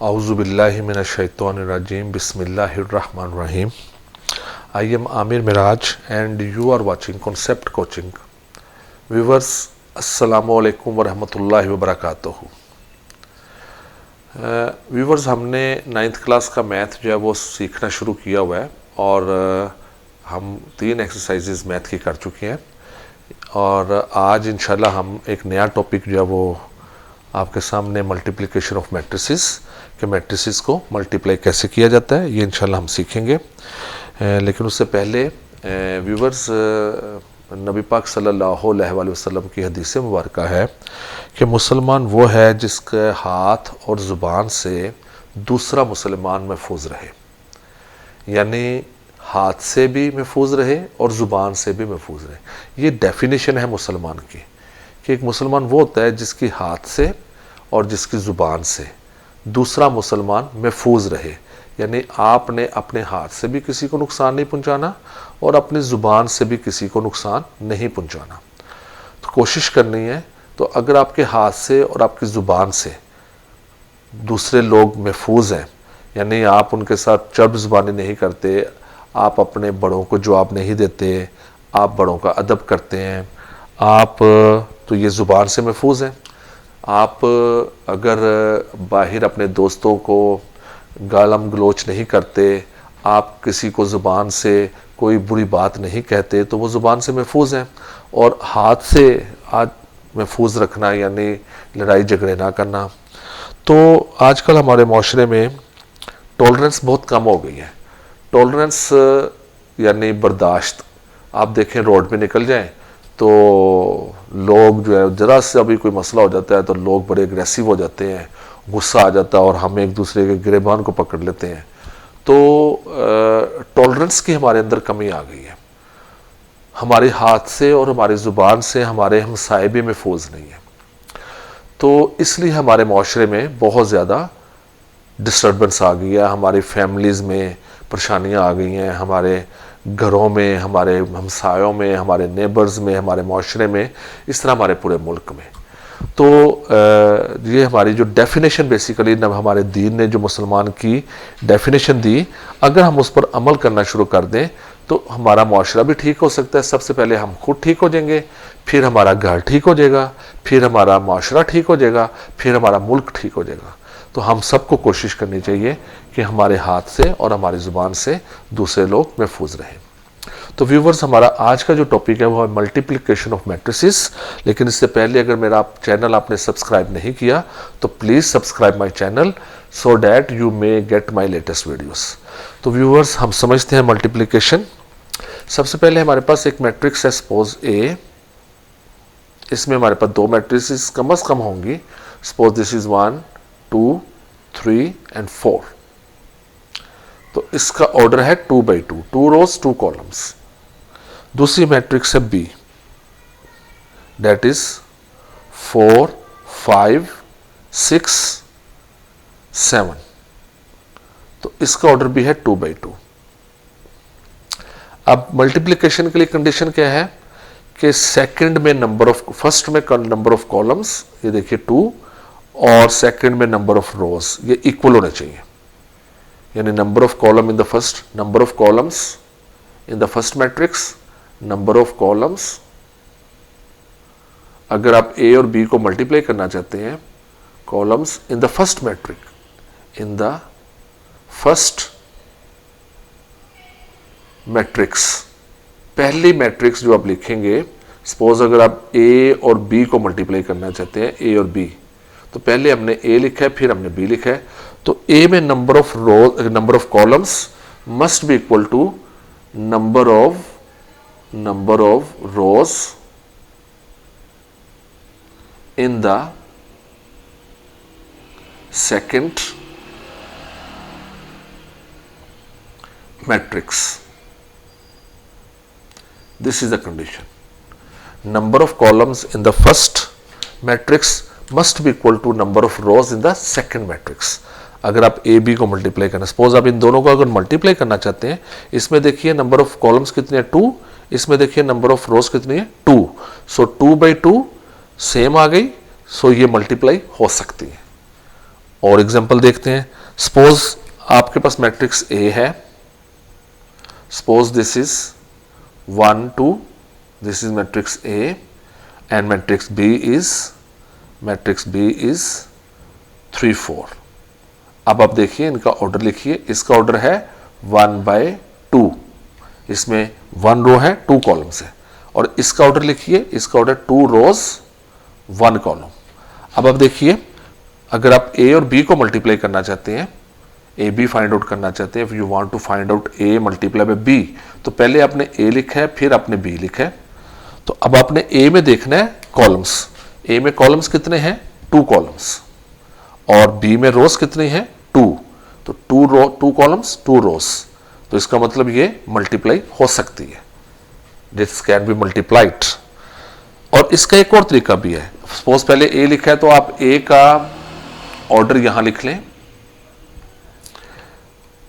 औज़ुबिल्लाहि मिनश्शैतानिर्रजीम बिस्मिल्लाहिर्रहमानिर्रहीम। I am Amir Miraj and you are watching Concept Coaching. Viewers, अस्सलामु अलैकुम वरहमतुल्लाहि वबरकातुहू। व्यूवर्स, हमने 9th क्लास का मैथ जो है वो सीखना शुरू किया हुआ है और हम 3 एक्सरसाइजेज मैथ की कर चुके हैं और आज इंशाल्लाह हम एक नया टॉपिक जो है वो आपके सामने मल्टीप्लिकेशन ऑफ मैट्रिसेस के मैट्रिसेस को मल्टीप्लाई कैसे किया जाता है ये इंशाल्लाह हम सीखेंगे। लेकिन उससे पहले व्यूवर्स, नबी पाक सल्लल्लाहु अलैहि वसल्लम की हदीस मुबारक है कि मुसलमान वो है जिसके हाथ और ज़ुबान से दूसरा मुसलमान महफूज रहे, यानी हाथ से भी महफूज रहे और ज़ुबान से भी महफूज रहे। ये डेफिनेशन है मुसलमान की कि एक मुसलमान वो होता है जिसकी हाथ से और जिसकी ज़ुबान से दूसरा मुसलमान महफूज रहे, यानी आपने अपने हाथ से भी किसी को नुकसान नहीं पहुंचाना और अपनी ज़ुबान से भी किसी को नुकसान नहीं पहुंचाना। तो कोशिश करनी है, तो अगर आपके हाथ से और आपकी ज़ुबान से दूसरे लोग महफूज हैं, यानी आप उनके साथ चर्ब ज़ुबानी नहीं करते, आप अपने बड़ों को जवाब नहीं देते, आप बड़ों का अदब करते हैं, आप तो ये ज़ुबान से महफूज हैं। आप अगर बाहर अपने दोस्तों को गालम गलोच नहीं करते, आप किसी को ज़ुबान से कोई बुरी बात नहीं कहते, तो वो ज़ुबान से महफूज हैं। और हाथ से आज महफूज रखना यानी लड़ाई झगड़े ना करना। तो आजकल हमारे माशरे में टॉलरेंस बहुत कम हो गई है। टॉलरेंस यानी बर्दाश्त। आप देखें रोड पे निकल जाएं तो लोग जो है ज़रा से अभी कोई मसला हो जाता है तो लोग बड़े एग्रेसिव हो जाते हैं, गुस्सा आ जाता है और हम एक दूसरे के गिरेबान को पकड़ लेते हैं। तो टॉलरेंस की हमारे अंदर कमी आ गई है। हमारे हाथ से और हमारी ज़ुबान से हमारे हमसाए भी महफूज नहीं है। तो इसलिए हमारे माशरे में बहुत ज़्यादा डिस्टर्बेंस आ गई है, हमारी फैमिलीज़ में परेशानियाँ आ गई हैं, हमारे घरों में, हमारे हमसायों में, हमारे नेबर्स में, हमारे माशरे में, इस तरह हमारे पूरे मुल्क में। तो ये हमारी जो डेफिनेशन बेसिकली न हमारे दीन ने जो मुसलमान की डेफिनेशन दी, अगर हम उस पर अमल करना शुरू कर दें तो हमारा माशरा भी ठीक हो सकता है। सबसे पहले हम खुद ठीक हो जाएंगे, फिर हमारा घर ठीक हो जाएगा, फिर हमारा माशरा ठीक हो जाएगा, फिर हमारा मुल्क ठीक हो जाएगा। तो हम सबको कोशिश करनी चाहिए कि हमारे हाथ से और हमारी ज़ुबान से दूसरे लोग महफूज रहें। तो व्यूवर्स, हमारा आज का जो टॉपिक है वो है मल्टीप्लिकेशन ऑफ मैट्रिसेस। लेकिन इससे पहले अगर मेरा चैनल आपने सब्सक्राइब नहीं किया तो please subscribe my channel so that you may gate my latest videos. तो व्यूवर्स, हम समझते हैं मल्टीप्लिकेशन। सबसे पहले हमारे पास एक मैट्रिक्स है, सपोज ए। इसमें हमारे पास 2 मैट्रिसेस कम अज़ कम होंगी। Suppose this is 1, 2, 3 and 4। तो इसका ऑर्डर है 2/2, 2 रोज 2 कॉलम्स। दूसरी मैट्रिक्स है बी, दैट इज 4, 5, 6, 7। तो इसका ऑर्डर भी है 2/2। अब मल्टीप्लिकेशन के लिए कंडीशन क्या है कि सेकंड में नंबर ऑफ, फर्स्ट में नंबर ऑफ कॉलम्स, ये देखिए 2, और सेकंड में नंबर ऑफ रोज ये इक्वल होने चाहिए, यानी number of column in the first, number of columns in the first matrix, number of columns. अगर आप ए और बी को मल्टीप्लाई करना चाहते हैं, columns in the first matrix, in the first matrix, पहली मैट्रिक्स जो आप लिखेंगे। सपोज अगर आप ए और बी को मल्टीप्लाई करना चाहते हैं, ए और बी, तो पहले हमने ए लिखा है, फिर हमने बी लिखा है। तो ए में number of number of columns must be equal to number of rows in the second matrix. This is the condition. Number of columns in the first matrix must be equal to number of rows in the second matrix. अगर आप A B को multiply करना, suppose आप इन दोनों को अगर multiply करना चाहते हैं, इसमें देखिए नंबर ऑफ कॉलम्स कितने हैं 2, इसमें देखिए नंबर ऑफ रोज कितनी है 2। सो 2/2 सेम आ गई, सो ये मल्टीप्लाई हो सकती है। और एग्जांपल देखते हैं। सपोज आपके पास मैट्रिक्स ए है, suppose this is 1 2, this is matrix A and matrix B is 3 4। अब आप देखिए इनका ऑर्डर लिखिए। इसका ऑर्डर है 1/2, इसमें 1 रो है 2 कॉलम्स है। और इसका ऑर्डर लिखिए, इसका ऑर्डर 2 रोज 1 कॉलम। अब आप देखिए, अगर आप ए और बी को मल्टीप्लाई करना चाहते हैं, ए बी फाइंड आउट करना चाहते हैं, if you want to find out A multiply by B, तो पहले आपने ए लिखा है फिर आपने बी लिखा है। तो अब आपने ए में देखना है कॉलम्स। ए में कॉलम्स कितने हैं? 2 कॉलम्स। और बी में रोज कितनी है? 2। तो 2 कॉलम्स 2 रोज, तो इसका मतलब ये मल्टीप्लाई हो सकती है, दिस कैन बी मल्टीप्लाइड। और इसका एक और तरीका भी है। सपोज पहले ए लिखा है तो आप ए का ऑर्डर यहां लिख लें,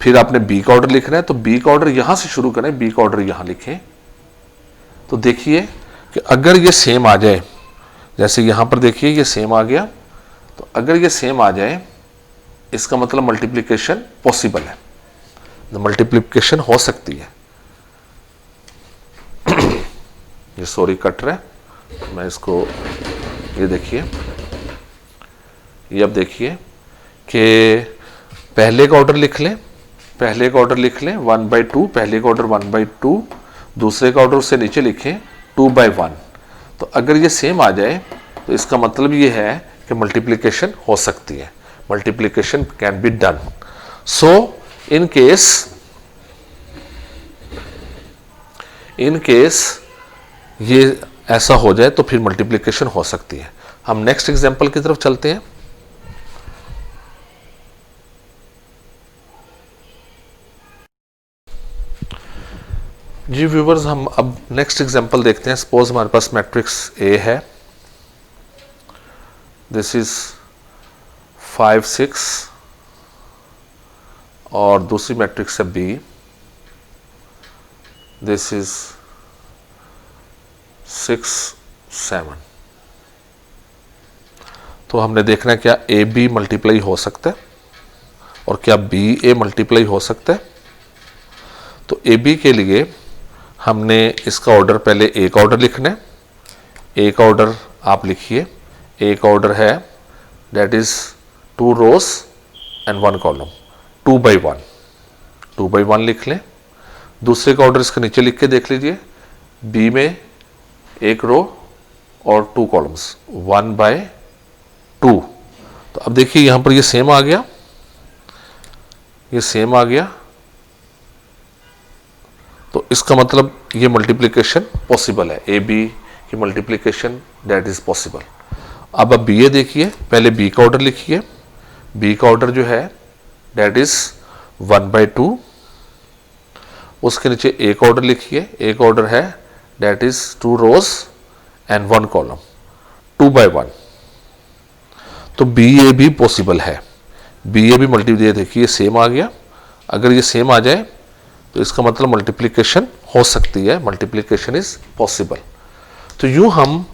फिर आपने बी का ऑर्डर लिखना है तो बी का ऑर्डर यहां से शुरू करें, बी का ऑर्डर यहां लिखें। तो देखिए कि अगर ये सेम आ जाए, जैसे यहां पर देखिए ये सेम आ गया, तो अगर ये सेम आ जाए इसका मतलब मल्टीप्लिकेशन पॉसिबल है, मल्टीप्लिकेशन हो सकती है। ये सॉरी कट रहा है, मैं इसको, ये देखिए, ये अब देखिए कि पहले का ऑर्डर लिख लें, पहले का ऑर्डर लिख लें 1/2, पहले का ऑर्डर 1/2, दूसरे का ऑर्डर उससे नीचे लिखें 2/1। तो अगर ये सेम आ जाए तो इसका मतलब ये है कि मल्टीप्लिकेशन हो सकती है, multiplication can be done. So in case ये ऐसा हो जाए तो फिर मल्टीप्लिकेशन हो सकती है। हम नेक्स्ट एग्जांपल की तरफ चलते हैं। जी व्यूवर्स, हम अब नेक्स्ट एग्जांपल देखते हैं। सपोज हमारे पास मैट्रिक्स ए है, दिस इज 5 6, और दूसरी मैट्रिक्स है बी, दिस इज 6 7। तो हमने देखना है क्या ए बी मल्टीप्लाई हो सकता है और क्या बी ए मल्टीप्लाई हो सकता है। तो ए बी के लिए हमने इसका ऑर्डर, पहले ए का ऑर्डर लिखना है। ए का ऑर्डर आप लिखिए, ए का ऑर्डर है that is 2 rows and 1 column, 2/1, 2/1 लिख लें। दूसरे का ऑर्डर इसके नीचे लिख के देख लीजिए, बी में 1 रो और 2 कॉलम्स, 1/2। तो अब देखिए यहां पर ये सेम आ गया, ये सेम आ गया, तो इसका मतलब ये मल्टीप्लिकेशन पॉसिबल है, ए बी की मल्टीप्लिकेशन दैट इज पॉसिबल। अब बी ए देखिए, पहले बी का ऑर्डर लिखिए, बी का ऑर्डर जो है दैट इज 1/2, उसके नीचे ए का ऑर्डर लिखिए, ए का ऑर्डर है that is 2 rows and 1 column, 2/1। तो बी ए भी पॉसिबल है, बी ए भी मल्टीप्लाई, देखिए सेम आ गया। अगर ये सेम आ जाए तो इसका मतलब मल्टीप्लिकेशन हो सकती है, मल्टीप्लिकेशन इज पॉसिबल। तो यूं हम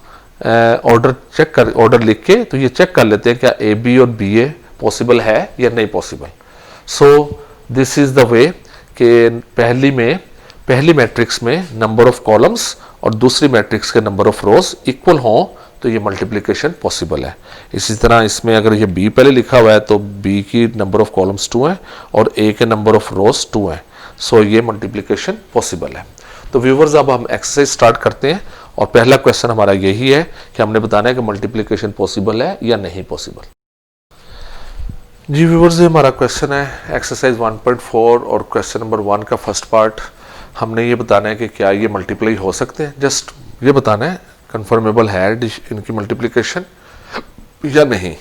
ऑर्डर लिख के तो ये चेक कर लेते हैं क्या ए बी और बी ए पॉसिबल है या नहीं possible. So this is the way कि पहली मैट्रिक्स में नंबर ऑफ कॉलम्स और दूसरी मैट्रिक्स के नंबर ऑफ रोज इक्वल हों तो ये मल्टीप्लिकेशन पॉसिबल है। इसी तरह इसमें अगर ये बी पहले लिखा हुआ है तो बी की नंबर ऑफ कॉलम्स 2 हैं और ए के नंबर ऑफ रोज 2 हैं, सो ये मल्टीप्लिकेशन पॉसिबल है। तो व्यूवर्स, अब हम एक्सरसाइज स्टार्ट करते हैं और पहला क्वेश्चन हमारा यही है कि हमने बताना है कि मल्टीप्लिकेशन पॉसिबल है या नहीं पॉसिबल। जी व्यूवर्स, ये हमारा क्वेश्चन है एक्सरसाइज 1.4 और क्वेश्चन नंबर 1 का फर्स्ट पार्ट। हमने ये बताना है कि क्या ये मल्टीप्लाई हो सकते हैं, जस्ट ये बताना है कन्फर्मेबल है इनकी मल्टीप्लिकेशन या नहीं,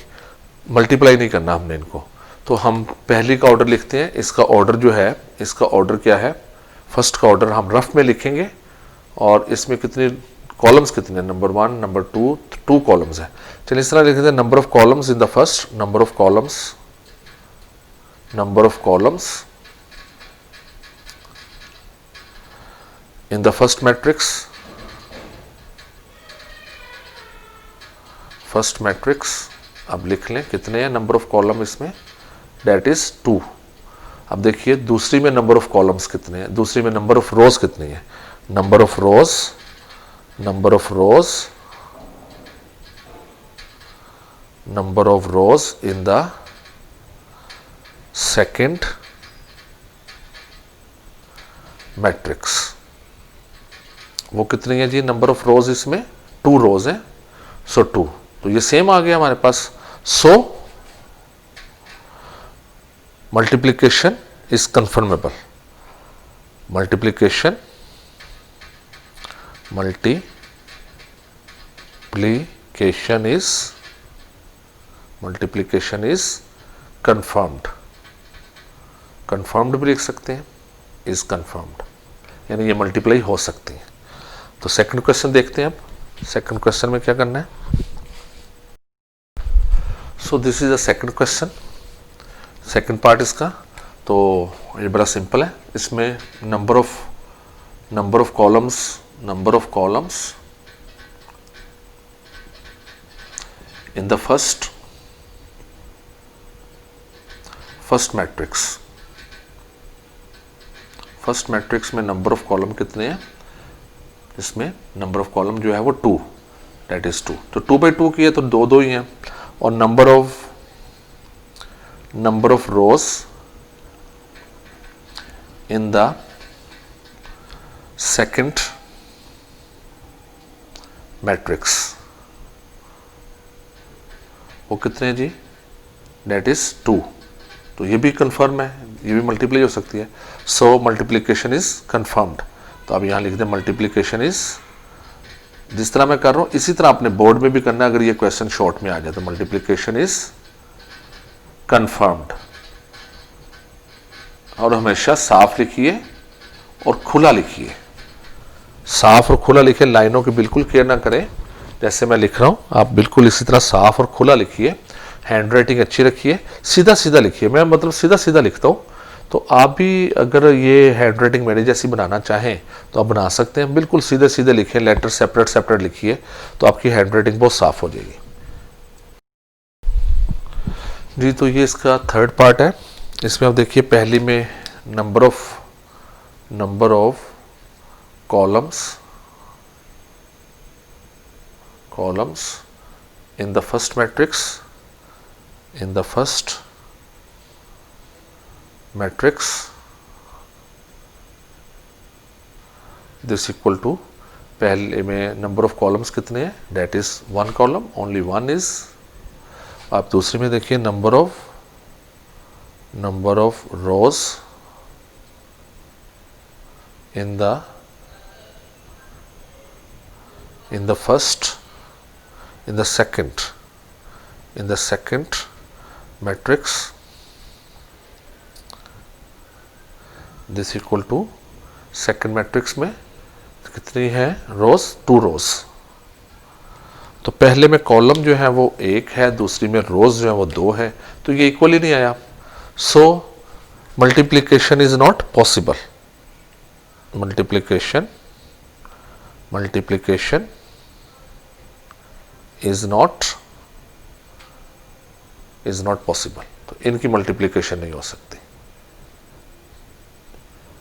मल्टीप्लाई नहीं करना हमने इनको। तो हम पहली का ऑर्डर लिखते हैं। इसका ऑर्डर जो है, इसका ऑर्डर क्या है, फर्स्ट का ऑर्डर हम रफ में लिखेंगे और इसमें कितनी कॉलम्स कितने, नंबर 1 नंबर 2 कॉलम्स है। चलिए इस तरह लिखते हैं, number of columns in the first, number of columns in the first matrix अब लिख लें कितने हैं नंबर ऑफ कॉलम इसमें, दैट इज 2। अब देखिए दूसरी में नंबर ऑफ कॉलम्स कितने हैं, दूसरी में नंबर ऑफ रोज कितनी है, number of rose number of rows in the second matrix, वो कितनी है जी, नंबर ऑफ रोज इसमें 2 रोज है, सो 2, तो ये सेम आ गया हमारे पास। So multiplication is confirmable, multiplication is confirmed, confirmed भी लिख सकते हैं, इज कंफर्म्ड, यानी ये मल्टीप्लाई हो सकती है। तो सेकंड क्वेश्चन देखते हैं। अब सेकंड क्वेश्चन में क्या करना है, so this is a second question, second part इसका। तो ये बड़ा सिंपल है, इसमें number of columns in the first matrix में नंबर ऑफ कॉलम कितने हैं, इसमें नंबर ऑफ कॉलम जो है वो 2, दैट इज 2, तो 2/2 की है तो 2 ही हैं, और number of rows in the second matrix, वो कितने हैं जी, दैट इज 2, तो ये भी कंफर्म है, ये भी मल्टीप्लाई हो सकती है। सो मल्टीप्लीकेशन इज कंफर्म्ड, तो अब यहां लिख दें मल्टीप्लीकेशन इज, जिस तरह मैं कर रहा हूं इसी तरह आपने बोर्ड में भी करना है, अगर ये क्वेश्चन शॉर्ट में आ जाए तो मल्टीप्लीकेशन इज कंफर्म्ड, और हमेशा साफ लिखिए और खुला लिखिए, साफ और खुला लिखिए, लाइनों की बिल्कुल केयर ना करें, जैसे मैं लिख रहा हूं आप बिल्कुल इसी तरह साफ और खुला लिखिए, हैंड राइटिंग अच्छी रखिए, सीधा सीधा लिखिए, मैं मतलब सीधा सीधा लिखता हूं, तो आप भी अगर ये हैंड राइटिंग मेरे जैसी बनाना चाहें तो आप बना सकते हैं, बिल्कुल सीधे सीधे लिखिए, लेटर सेपरेट लिखिए, तो आपकी हैंड राइटिंग बहुत साफ हो जाएगी जी। तो ये इसका थर्ड पार्ट है, इसमें आप देखिए पहली में number of columns in the first matrix this equal to, पहले में नंबर ऑफ कॉलम्स कितने हैं, that is 1 column, only 1 is. आप दूसरी में देखिए number of rows in the second matrix this equal to, second matrix में कितनी है रोज, 2 रोज, तो पहले में कॉलम जो है वो 1 है, दूसरी में रोज जो है वो 2 है, तो ये इक्वल ही नहीं आया, so multiplication is not possible, multiplication is not possible, तो इनकी मल्टीप्लीकेशन नहीं हो सकती,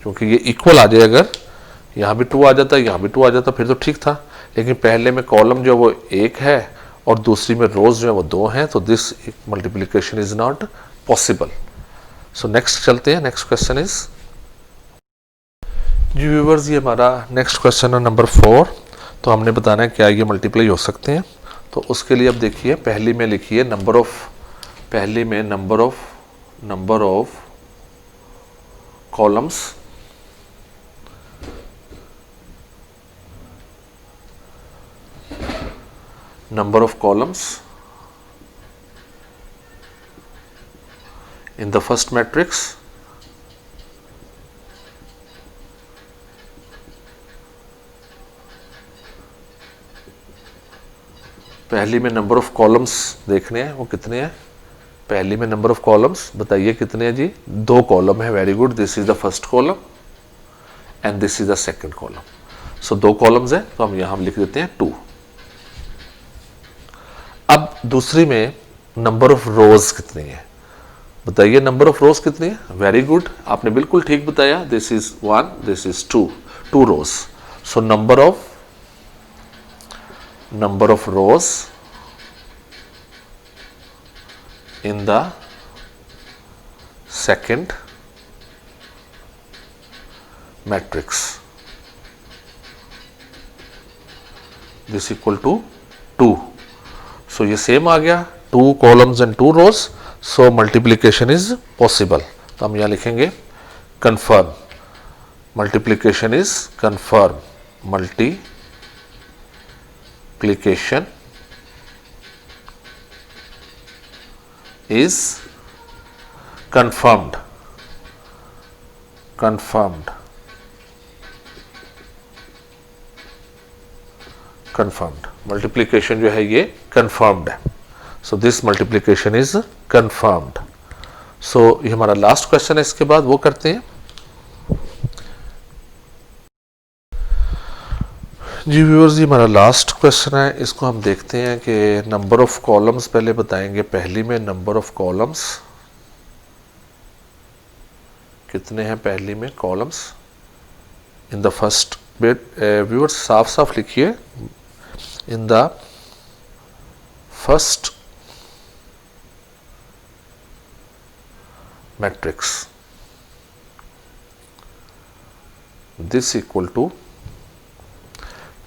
क्योंकि ये इक्वल आ जाए, अगर यहाँ भी 2 आ जाता, यहाँ भी 2 आ जाता फिर तो ठीक था, लेकिन पहले में कॉलम जो वो 1 है और दूसरी में रोज जो है वो 2 हैं, तो this multiplication is not possible. So next चलते हैं, नेक्स्ट क्वेश्चन इज जी व्यूवर्स, ये हमारा नेक्स्ट क्वेश्चन है नंबर 4। तो हमने बताना है क्या ये मल्टीप्लाई हो सकते हैं, तो उसके लिए अब देखिए पहली में लिखिए number of columns in the first matrix पहली में नंबर ऑफ कॉलम्स देखने हैं वो कितने हैं, पहली में नंबर ऑफ कॉलम्स बताइए कितने हैं जी, 2 कॉलम है, very good, this is the first column and this is the second column, so 2 columns है, तो हम यहां लिख देते हैं 2। अब दूसरी में नंबर ऑफ रोज कितनी है, बताइए नंबर ऑफ रोज कितनी है। वेरी गुड, आपने बिल्कुल ठीक बताया। This is 1, this is 2, 2 rows. So number of rows in the second matrix, this equal to 2। So ये सेम आ गया, 2 columns and 2 rows, so multiplication is possible. तो हम यहां लिखेंगे confirm, multiplication is confirm, multiplication is confirmed, confirmed, confirmed। Multiplication जो है ये confirmed है। So this multiplication is confirmed। So ये हमारा लास्ट क्वेश्चन है, इसके बाद वो करते हैं जी व्यूअर्स। ये हमारा लास्ट क्वेश्चन है, इसको हम देखते हैं कि नंबर ऑफ कॉलम्स पहले बताएंगे। पहली में नंबर ऑफ कॉलम्स कितने हैं, पहली में columns in the first bit. Viewers साफ साफ लिखिए, in the first matrix this equal to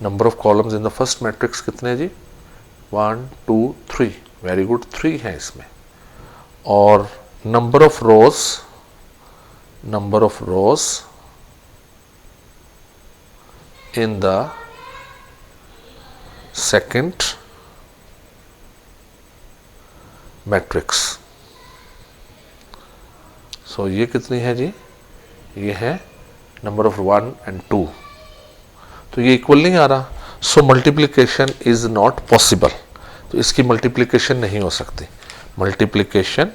number of columns in the first matrix कितने हैं जी, 1 2 3। वेरी गुड, 3 है इसमें। और number of rose in the second matrix। सो ये कितनी है जी, ये है नंबर ऑफ 1 and 2। तो ये इक्वल नहीं आ रहा, सो मल्टीप्लीकेशन इज नॉट पॉसिबल। तो इसकी मल्टीप्लीकेशन नहीं हो सकती। मल्टीप्लीकेशन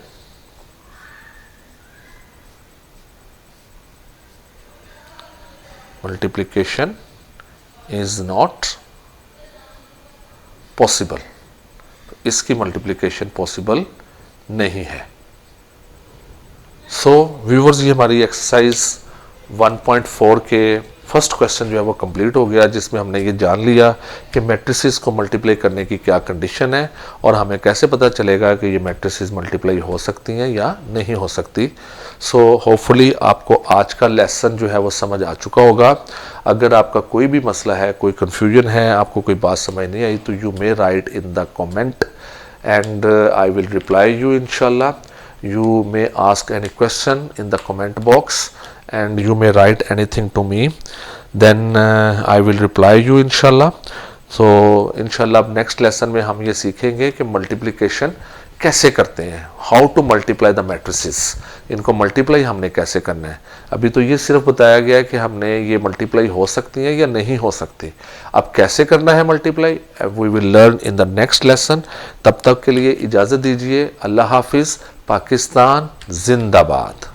इज नॉट पॉसिबल, इसकी मल्टीप्लिकेशन पॉसिबल नहीं है। सो व्यूवर्स, ये हमारी एक्सरसाइज 1.4 के फर्स्ट क्वेश्चन जो है वो कंप्लीट हो गया, जिसमें हमने ये जान लिया कि मैट्रिसेस को मल्टीप्लाई करने की क्या कंडीशन है और हमें कैसे पता चलेगा कि ये मैट्रिसेस मल्टीप्लाई हो सकती हैं या नहीं हो सकती। सो होपफुली आपको आज का लेसन जो है वो समझ आ चुका होगा। अगर आपका कोई भी मसला है, कोई कन्फ्यूजन है, आपको कोई बात समझ नहीं आई, तो you may right in the comment and I will reply you inshallah. You may ask any question in the comment box and you may write anything to me, then I will reply you inshallah. So inshallah next lesson में हम ये सीखेंगे कि multiplication कैसे करते हैं, how to multiply the matrices, इनको multiply हमने कैसे करना है। अभी तो ये सिर्फ बताया गया है कि हमने ये मल्टीप्लाई हो सकती हैं या नहीं हो सकती, अब कैसे करना है multiply we will learn in the next lesson. तब तक के लिए इजाज़त दीजिए, अल्लाह हाफिज़, पाकिस्तान जिंदाबाद।